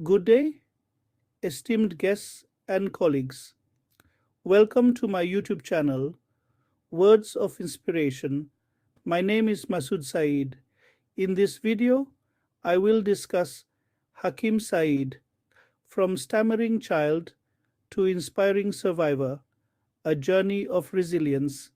Good day, esteemed guests and colleagues. Welcome to my YouTube channel, Words of Inspiration. My name is Masood Saeed. In this video, I will discuss Hakim Saeed, from stammering child to inspiring survivor, a journey of resilience.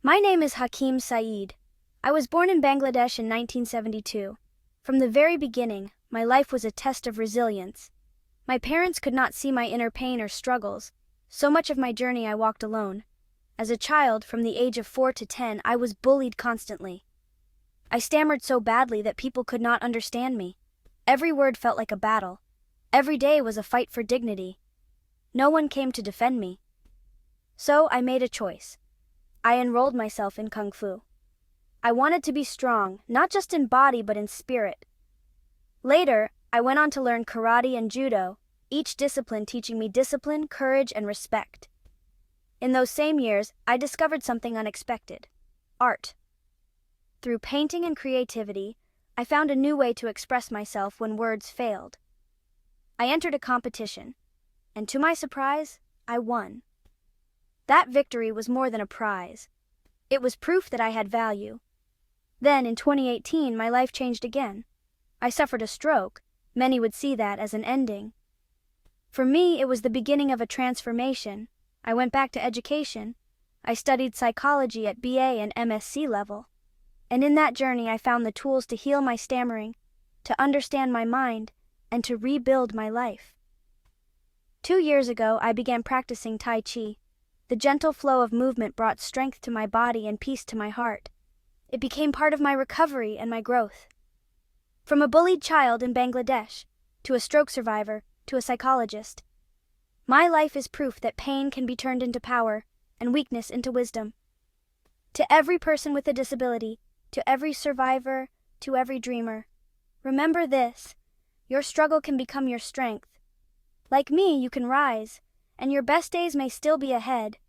My name is Hakim Saeed. I was born in Bangladesh in 1972. From the very beginning, my life was a test of resilience. My parents could not see my inner pain or struggles. So much of my journey I walked alone. As a child, from the age of 4 to 10, I was bullied constantly. I stammered so badly that people could not understand me. Every word felt like a battle. Every day was a fight for dignity. No one came to defend me. So I made a choice. I enrolled myself in Kung Fu. I wanted to be strong, not just in body but in spirit. Later, I went on to learn karate and judo, each discipline teaching me discipline, courage, and respect. In those same years, I discovered something unexpected: art. Through painting and creativity, I found a new way to express myself when words failed. I entered a competition, and to my surprise, I won. That victory was more than a prize. It was proof that I had value. Then, in 2018, my life changed again. I suffered a stroke. Many would see that as an ending. For me, it was the beginning of a transformation. I went back to education. I studied psychology at BA and MSc level. And in that journey, I found the tools to heal my stammering, to understand my mind, and to rebuild my life. 2 years ago, I began practicing Tai Chi. The gentle flow of movement brought strength to my body and peace to my heart. It became part of my recovery and my growth. From a bullied child in Bangladesh, to a stroke survivor, to a psychologist, my life is proof that pain can be turned into power and weakness into wisdom. To every person with a disability, to every survivor, to every dreamer, remember this: your struggle can become your strength. Like me, you can rise, and your best days may still be ahead.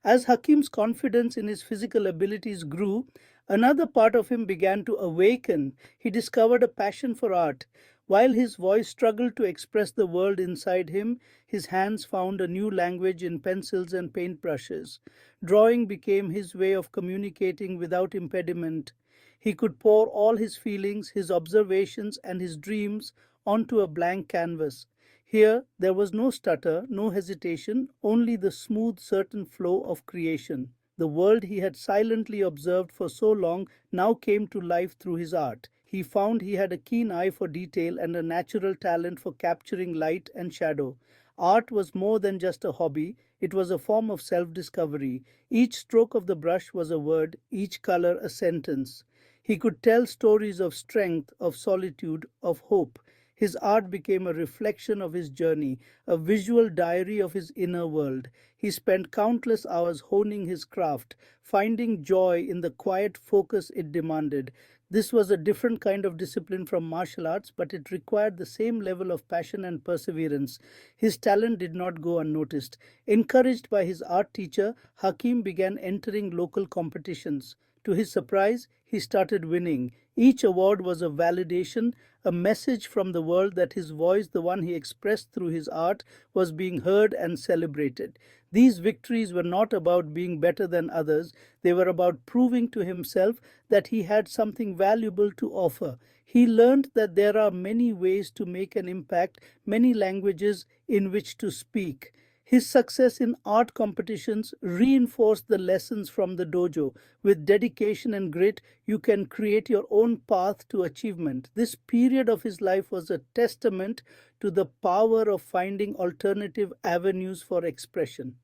As Hakim's confidence in his physical abilities grew, another part of him began to awaken. He discovered a passion for art. While his voice struggled to express the world inside him, his hands found a new language in pencils and paintbrushes. Drawing became his way of communicating without impediment. He could pour all his feelings, his observations, and his dreams onto a blank canvas. Here, there was no stutter, no hesitation, only the smooth, certain flow of creation. The world he had silently observed for so long now came to life through his art. He found he had a keen eye for detail and a natural talent for capturing light and shadow. Art was more than just a hobby, it was a form of self discovery. Each stroke of the brush was a word, each color a sentence. He could tell stories of strength, of solitude, of hope. His art became a reflection of his journey, a visual diary of his inner world. He spent countless hours honing his craft, finding joy in the quiet focus it demanded. This was a different kind of discipline from martial arts, but it required the same level of passion and perseverance. His talent did not go unnoticed. Encouraged by his art teacher, Hakim began entering local competitions. To his surprise, he started winning. Each award was a validation, a message from the world that his voice, the one he expressed through his art, was being heard and celebrated. These victories were not about being better than others, they were about proving to himself that he had something valuable to offer. He learned that there are many ways to make an impact, many languages in which to speak. His success in art competitions reinforced the lessons from the dojo. With dedication and grit, you can create your own path to achievement. This period of his life was a testament to the power of finding alternative avenues for expression.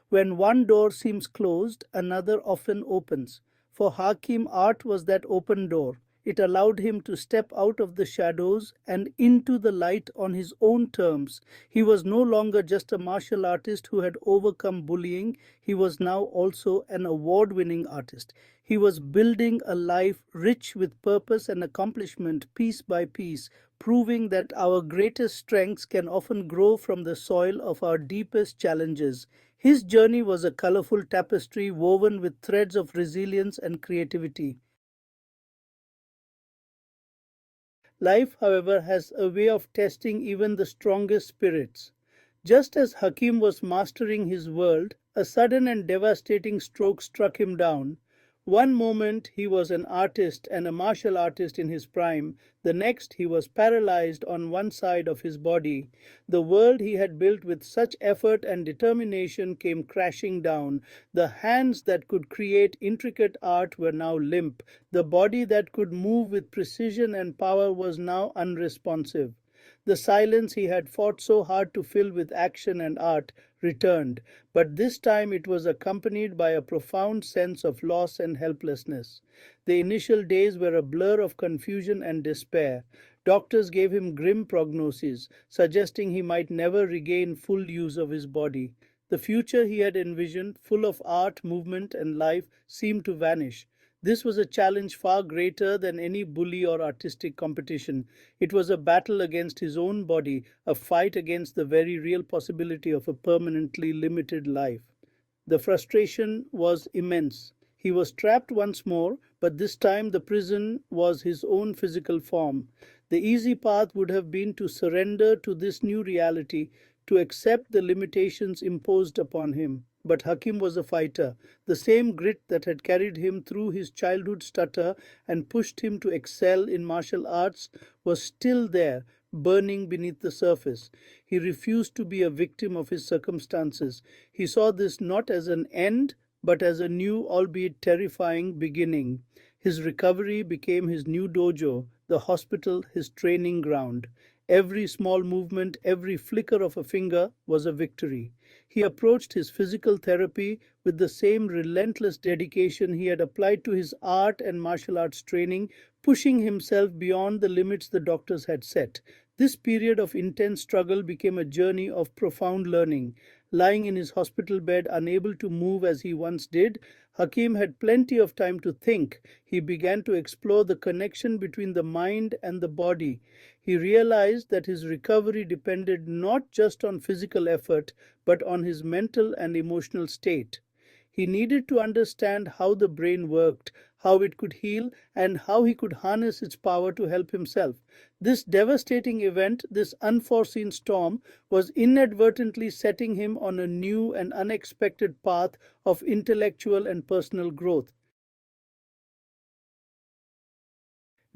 When one door seems closed, another often opens. For Hakim, art was that open door. It allowed him to step out of the shadows and into the light on his own terms. He was no longer just a martial artist who had overcome bullying, he was now also an award winning artist. He was building a life rich with purpose and accomplishment piece by piece, proving that our greatest strengths can often grow from the soil of our deepest challenges. His journey was a colorful tapestry woven with threads of resilience and creativity. Life, however, has a way of testing even the strongest spirits. Just as Hakim was mastering his world, a sudden and devastating stroke struck him down. One moment he was an artist and a martial artist in his prime, the next he was paralyzed on one side of his body. The world he had built with such effort and determination came crashing down. The hands that could create intricate art were now limp. The body that could move with precision and power was now unresponsive. The silence he had fought so hard to fill with action and art returned, but this time it was accompanied by a profound sense of loss and helplessness. The initial days were a blur of confusion and despair. Doctors gave him grim prognoses, suggesting he might never regain full use of his body. The future he had envisioned, full of art, movement, and life, seemed to vanish. This was a challenge far greater than any bully or artistic competition. It was a battle against his own body, a fight against the very real possibility of a permanently limited life. The frustration was immense. He was trapped once more, but this time the prison was his own physical form. The easy path would have been to surrender to this new reality, to accept the limitations imposed upon him. But Hakim was a fighter. The same grit that had carried him through his childhood stutter and pushed him to excel in martial arts was still there, burning beneath the surface. He refused to be a victim of his circumstances. He saw this not as an end, but as a new, albeit terrifying, beginning. His recovery became his new dojo, the hospital his training ground. Every small movement, every flicker of a finger was a victory. He approached his physical therapy with the same relentless dedication he had applied to his art and martial arts training, pushing himself beyond the limits the doctors had set. This period of intense struggle became a journey of profound learning. Lying in his hospital bed, unable to move as he once did, Hakim had plenty of time to think. He began to explore the connection between the mind and the body. He realized that his recovery depended not just on physical effort, but on his mental and emotional state. He needed to understand how the brain worked, how it could heal, and how he could harness its power to help himself. This devastating event, this unforeseen storm, was inadvertently setting him on a new and unexpected path of intellectual and personal growth.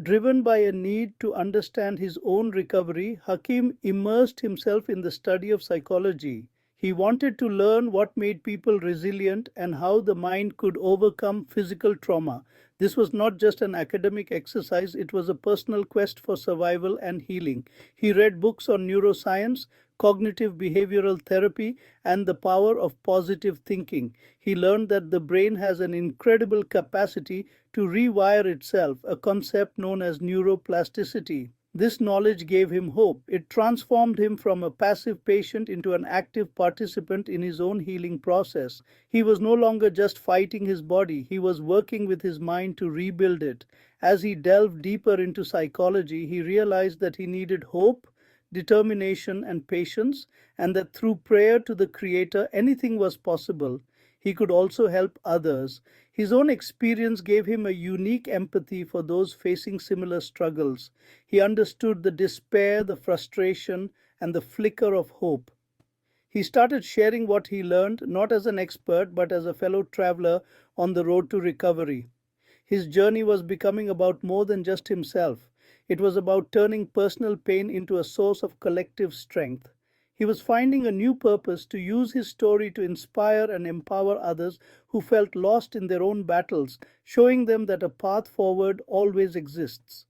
Driven by a need to understand his own recovery, Hakim immersed himself in the study of psychology. He wanted to learn what made people resilient and how the mind could overcome physical trauma. This was not just an academic exercise, it was a personal quest for survival and healing. He read books on neuroscience, cognitive behavioral therapy, and the power of positive thinking. He learned that the brain has an incredible capacity to rewire itself, a concept known as neuroplasticity. This knowledge gave him hope. It transformed him from a passive patient into an active participant in his own healing process. He was no longer just fighting his body, he was working with his mind to rebuild it. As he delved deeper into psychology, he realized that he needed hope, determination, and patience, and that through prayer to the Creator, anything was possible. He could also help others. His own experience gave him a unique empathy for those facing similar struggles. He understood the despair, the frustration, and the flicker of hope. He started sharing what he learned, not as an expert, but as a fellow traveler on the road to recovery. His journey was becoming about more than just himself. It was about turning personal pain into a source of collective strength. He was finding a new purpose to use his story to inspire and empower others who felt lost in their own battles, showing them that a path forward always exists.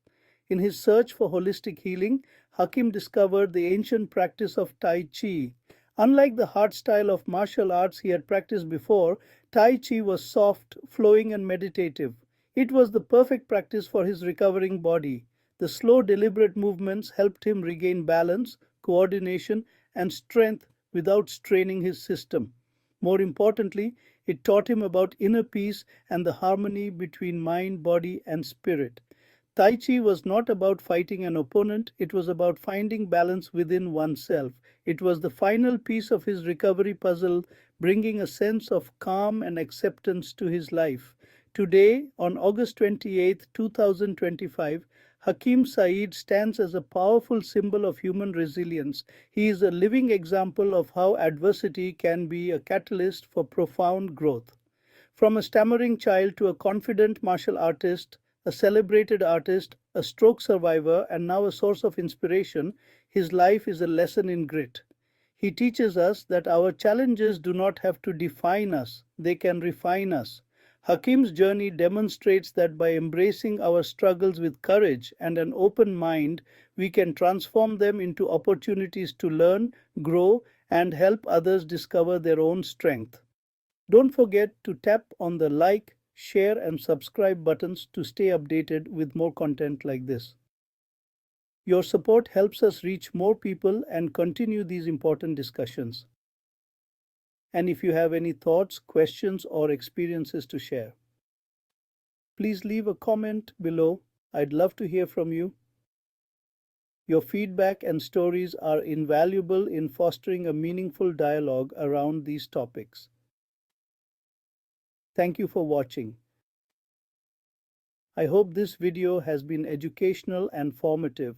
In his search for holistic healing, Hakim discovered the ancient practice of Tai Chi. Unlike the hard style of martial arts he had practiced before, Tai Chi was soft, flowing, and meditative. It was the perfect practice for his recovering body. The slow, deliberate movements helped him regain balance, coordination, and strength without straining his system. More importantly, it taught him about inner peace and the harmony between mind, body, and spirit. Tai Chi was not about fighting an opponent, it was about finding balance within oneself. It was the final piece of his recovery puzzle, bringing a sense of calm and acceptance to his life. Today, on August 28, 2025, Hakim Saeed stands as a powerful symbol of human resilience. He is a living example of how adversity can be a catalyst for profound growth. From a stammering child to a confident martial artist, a celebrated artist, a stroke survivor, and now a source of inspiration, his life is a lesson in grit. He teaches us that our challenges do not have to define us, they can refine us. Hakim's journey demonstrates that by embracing our struggles with courage and an open mind, we can transform them into opportunities to learn, grow, and help others discover their own strength. Don't forget to tap on the like, share, and subscribe buttons to stay updated with more content like this. Your support helps us reach more people and continue these important discussions. And if you have any thoughts, questions, or experiences to share, please leave a comment below. I'd love to hear from you. Your feedback and stories are invaluable in fostering a meaningful dialogue around these topics. Thank you for watching. I hope this video has been educational and formative.